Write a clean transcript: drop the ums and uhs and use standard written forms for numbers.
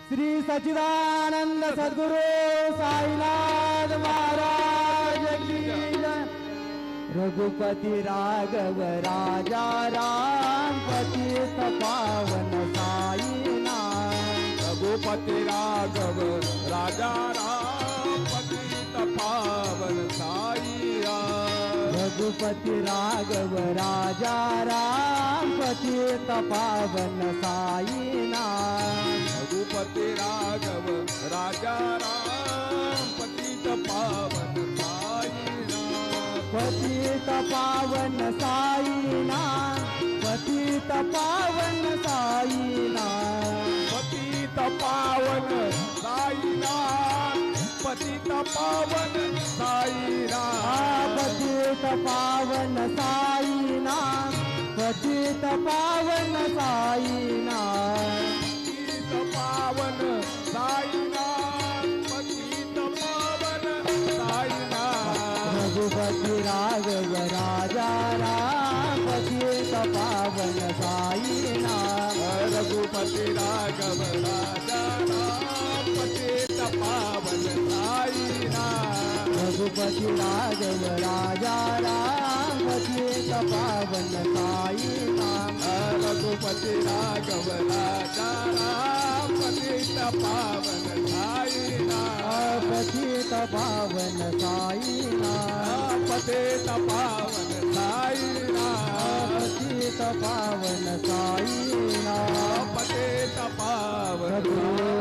श्री सच्चिदानंद सद्गुरु साईनाथ महाराज की जय। रघुपति राघव राजा राम पतित पावन साईनाथ। रघुपति राघव राजा राम पतित पावन साईनाथ। रघुपति राघव राजा राम पतित पावन साईनाथ। रघुपति राघव राजा राम पतित पावन साईनाथ। पतित पावन साईनाथ। पतित पावन साईनाथ। पतित पावन साईनाथ। पतित पावन साईनाथ। पतित पावन साईनाथ। पतित पावन साईनाथ। पतित पावन साईनाथ। पतित पावन साईनाथ। रघुपति राघव राजा राम पतित पावन साईनाथ। रघुपति राघव राजा राम पतित पावन साईनाथ। रघुपति राघव राजा राम पतित पावन साईनाथ। रघुपति राघव राजा राम पतित पावन साईनाथ। पतित पावन साईनाथ। पतित पावन साईनाथ। पतित पावन साईनाथ। पतित पावन सद्गुरु